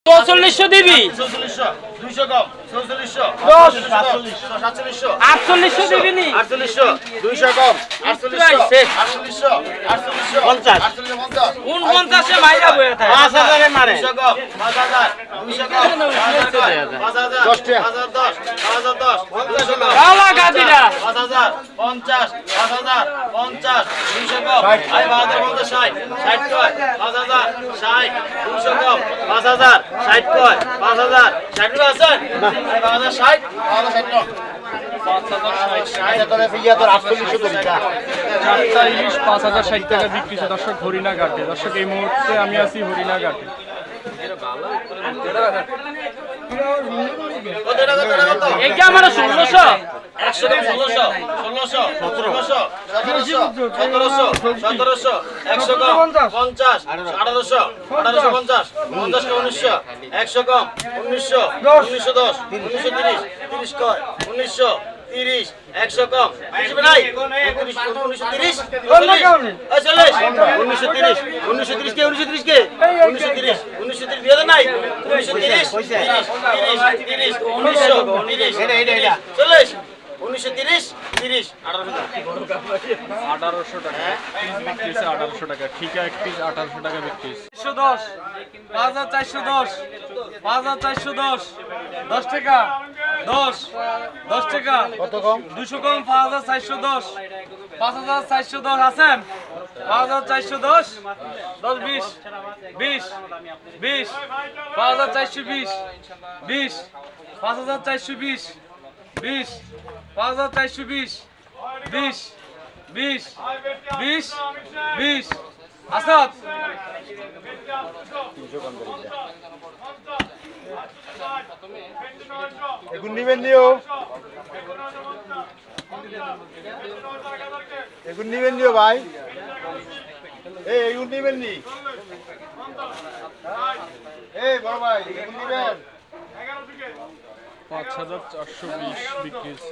4400 দিবি 4400 200 কম 4400 10 4700 4800 দিবি নি 4800 200 কম 4800 4800 50 49 এ মাইরা বইয়া থাকে 5000 এ মারে 200 কম 5000 200 কম 5000 10 টাকা 5010 200 কম কালা গাদিরা 5000 50 5000 50 200 কম আই 5000 60 60 কয় 5000 60 200 কম 5000 60 কয় 5000 60 আছেন আই 5000 60 5000 60 চারটা ইলিশ 5060 টাকা বিক্রি হচ্ছে দর্শক হরিণাঘাটে। দর্শক এই মুহূর্তে আমি আছি হরিণাঘাটে। এইটা আমার 1600 100 কম 1600 1600 1700 1700 1700 100 কম 50 1800 1850 50 কম 1900 100 কম 1900 1910 1930 30 কয় 1900 30 100 কম 30 নাই 1930 1930 1930 কে 1930 কে 1930 1930 দিয়ে নাই 1930 30 1930 40 1930 30 1800 টাকা পিস বিক্রি হচ্ছে 1800 টাকা। ঠিকা এক পিস 1800 টাকা বিক্রি হচ্ছে। 110 5410 5410 10 টাকা 10 10 টাকা কত কম 200 কম 5410 5410 আছেন 5410 10 20 20 20 5420 20 5420 20 5420 20 20 20 20 আসাদ এগুন নিবেন নিও এগুন নিবেন নিও ভাই এই এগুন নিবেন নি এই বড় ভাই এগুন নিবেন 5420 বিক্রি হচ্ছে।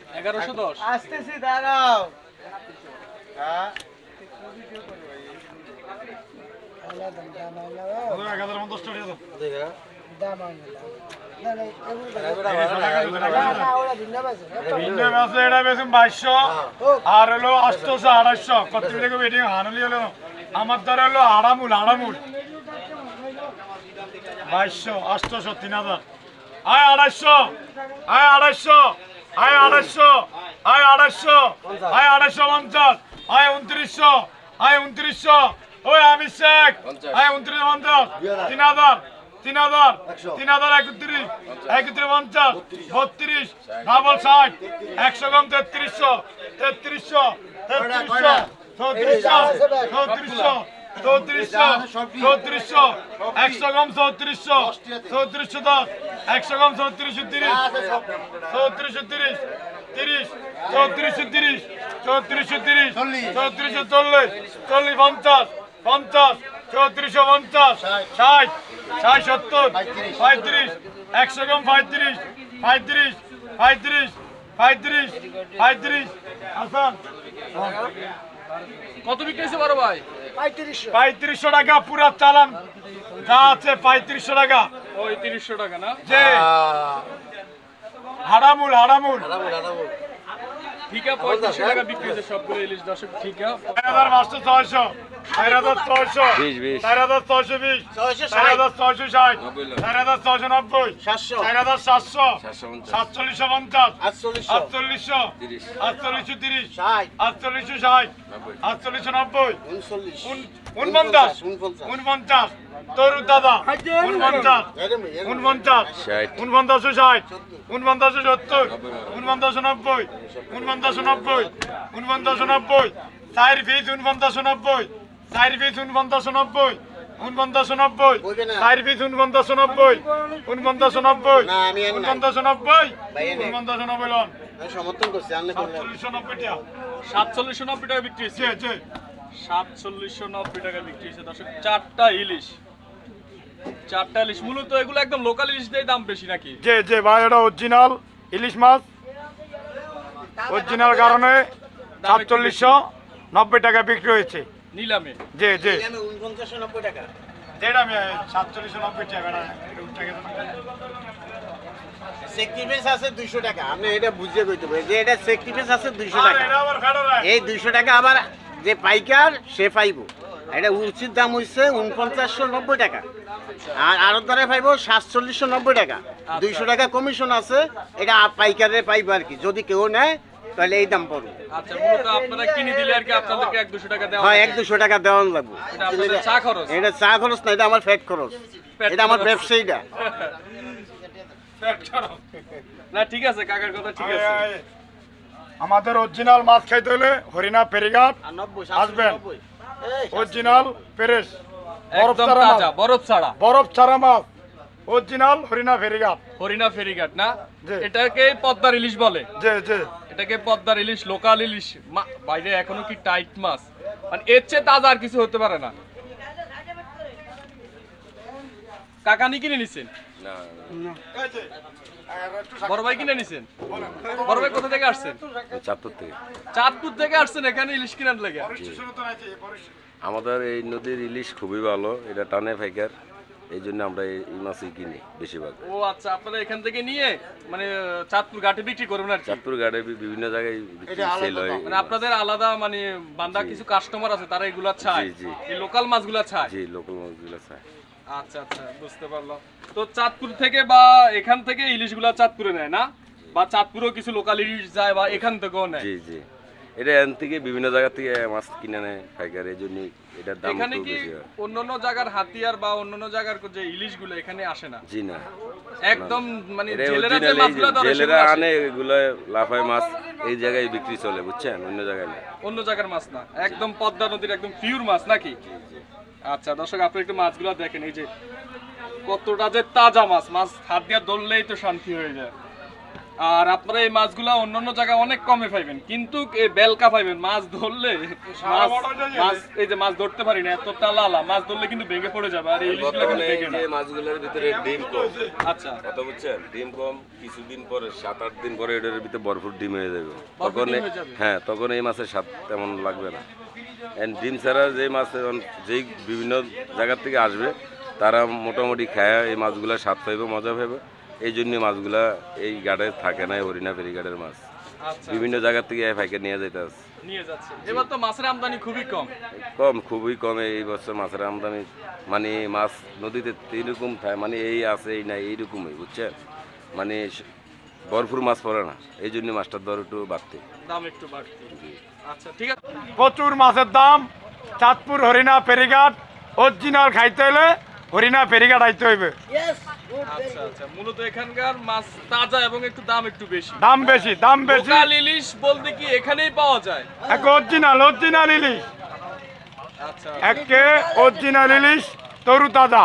1110 আসতেছি দাঁড়াও আর হলো 800 800 কত টাকা বেটিং হানলি হলো আমার দ্বারা হলো আড়ামুল 2200 800 3000 আয় 250 আয় 250 আয় 250 আয় 250 আয় 250 আয় 2900 আয় 2900 ওই আমি শেখ আয় 2950 3000 3000 3000 31 31 50 32 ডাবল 60 100 কম 3300 3300 3300 3400 3400 100 কম 3400 3410 100 কম 3430 3430 30 3430 3430 3440 40 50 50 3450 60 60 70 35 100 কম 35 35 35 35 35 হাসান কত বিক্রি হচ্ছে বড় ভাই? 3500 টাকা পুরা চালান যা আছে 3500 টাকা ওই 300 টাকা না? যে হারামুল ঠিকা 3500 টাকা বিক্রি হচ্ছে সবগুলো ইলিশ দর্শক। ঠিকা 4600 4600 4620 4660 4690 4700 4750 4830 4860 4890 49 তরু দাদা 49 49 49 70 49 90 চার পিস 49 চার পিস 49 49 চার পিস 49 49 লন সমর্থন করছি 4790 টাকা বিক্রি হচ্ছে। 4790 টাকা বিক্রি হচ্ছে দর্শক। চারটা ইলিশ 4টা ইলিশ, মূলত এগুলো একদম লোকাল ইলিশ দিয়ে দাম বেশি নাকি? যে যে ভাই এটা অরিজিনাল ইলিশ মাছ, অরিজিনাল কারণে 4790 টাকা বিক্রি হয়েছে নিলামে। যে যে 4990 টাকা। যেটা আমি 4790 টাকা সেক্রিফাইস আছে 200 টাকা। আপনি এটা বুঝিয়ে কইতে হবে যে এটা সেক্রিফাইস আছে 200 টাকা। এটা আবার ফেরত রাখ। এই 200 টাকা আবার যে পাইকার সে পাইব। এটা উচিত দাম হইছে 4990 টাকা। আর আড়তদারে পাইব 4790 টাকা। 200 টাকা কমিশন আছে, এটা পাইকারে পাইব আর কি। যদি কেউ নেয় তাহলে এই দাম পড়বে। আচ্ছা, মূলত আপনারা কিনে দিলে আর কি আপনাদেরকে 1-200 টাকা দেওয়া হয় হয়। 1-200 টাকা দেওয়ান লাগবে। এটা আপনাদের চা খরচ। এটা চা খরচ না, এটা আমার ফ্যাট খরচ। পেট এটা আমার খরচ। ব্যবসায়ীটা। না ঠিক আছে, কাকার কথা ঠিক আছে। আমাদের অরিজিনাল মাছ খাইতে হলে হরিণা ফেরিঘাট আর 90 আসবেন। 90 অরিজিনাল ফ্রেশ একদম তাজা, বরফ ছাড়া। বরফ ছাড়া মাছ, অরিজিনাল হরিণা ফেরিঘাট। হরিণা ফেরিঘাট না? জি। এটাকে পদ্মার ইলিশ বলে। যে যে এটাকে পদ্মার ইলিশ, লোকাল ইলিশ। বাইরে এখনো কি টাইট মাছ, মানে এর চেয়ে তাজা আর কিছু হতে পারে না। কাকানি কিনে নিছেন? বড় ভাই কিনে নিছেন? বড় ভাই কোথা থেকে আসছেন? চাঁদপুর থেকে। চাঁদপুর থেকে আসছেন এখানে ইলিশ কেনার লেগে? আমাদের এই নদীর ইলিশ খুবই ভালো, এটা টানে ফাইকার, এই জন্য আমরা এই মাছই কিনি বেশিরভাগ। ও আচ্ছা, আপনারা এখান থেকে নিয়ে মানে চাঁদপুর ঘাটে বিক্রি করবেন আর কি? চাঁদপুর ঘাটে বিভিন্ন জায়গায় সেল হয়। মানে আপনাদের আলাদা মানে বান্দা কিছু কাস্টমার আছে, তারা এগুলা চায়, জি, জি। এই লোকাল মাছগুলা চায়। জি, লোকাল মাছগুলো চাই। আচ্ছা আচ্ছা, বুঝতে পারলাম। তো চাঁদপুর থেকে বা এখান থেকে ইলিশগুলা চাঁদপুরে নেয় না, বা চাঁদপুরেও কিছু লোকাল ইলিশ যায় বা এখান থেকেও নেয়? জি জি, এটা এখান থেকে বিভিন্ন জায়গা থেকে মাছ কিনে নেয় ফাইকার, এই জন্য এটার দাম এখানে একটু কি বেশি হয়। অন্যান্য জায়গার হাতিয়ার বা অন্যান্য জায়গার যে ইলিশগুলো এখানে আসে না? জি না, একদম মানে এটা জেলেরা যে original, এই মাছগুলো ধরে জেলেরা সেগুলো আসে। আনে এগুলো লাফায় মাছ, এই জায়গায় বিক্রি চলে, বুঝছেন, অন্য জায়গায় না। অন্য জায়গার মাছ না, একদম পদ্মা নদীর একদম পিওর মাছ নাকি? আচ্ছা দর্শক, আপনি একটু মাছগুলো দেখেন, এই যে কতটা যে তাজা মাছ, মাছ হাত দিয়ে ধরলেই তো শান্তি হয়ে যায়। আর আপনারা এই মাছগুলো অন্যান্য জায়গায় অনেক কমে পাইবেন, কিন্তু এই বেলকা পাইবেন মাছ ধরলে। মাছ এই যে মাছ ধরতে পারি না, এতটা লালা মাছ ধরলে কিন্তু ভেঙে পড়ে যাবে, আর এই ইলিশগুলো কিন্তু বর্তমানে এই ভেঙে না। যে মাছগুলোর ভিতরে ডিম কম। আচ্ছা, কথা বুঝছেন, ডিম কম, কিছুদিন পরে 7-8 দিন পরে এটার ভিতরে ভরপুর ডিম হয়ে যাবে। ভরপুর তখন ডিম হয়ে যাবে? হ্যাঁ, তখন এই মাছের স্বাদ তেমন লাগবে না। এন্ড ডিম ছাড়া যে মাছ যেই বিভিন্ন জায়গার থেকে আসবে, তারা মোটামুটি খায় এই মাছগুলো স্বাদ পাইবে, মজা পাইবে। এই জন্য মাছগুলা এই ঘাটে থাকে না, হরিণা ফেরিঘাটের মাছ আচ্ছা, বিভিন্ন জায়গার থেকে ফাইকে নিয়ে যেতে আছে। নিয়ে যাচ্ছে। এবার তো মাছের আমদানি খুবই কম। কম, খুবই কম এই বছর মাছের আমদানি। মানে মাছ নদীতে এইরকম থাকে, মানে এই আছে এই নাই এইরকমই, বুঝছেন, মানে ভরপুর মাছ পড়ে না, এই জন্য মাছটার দর একটু বাড়তে। দাম একটু বাড়তি। আচ্ছা ঠিক আছে। প্রচুর মাছের দাম। চাঁদপুর হরিণা ফেরিঘাট অরিজিনাল খাইতে হলে হরিণা ফেরিঘাট আইতে হইবে। আচ্ছা আচ্ছা, মূলত এখানকার মাছ তাজা এবং একটু দাম একটু বেশি। দাম বেশি, দাম বেশি। লোকাল ইলিশ বলতে কি এখানেই পাওয়া যায়? এক অরিজিনাল ইলিশ, আচ্ছা, একে অরিজিনাল ইলিশ তরু তাজা।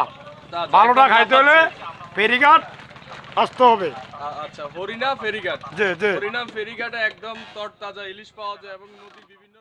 তাজা, ভালোটা একদম খাইতে হলে ফেরিঘাট আসতে হবে। আচ্ছা, হরিণা ফেরিঘাট। যে যে হরিণা ফেরিঘাটে একদম তরতাজা ইলিশ পাওয়া যায় এবং নদী বিভিন্ন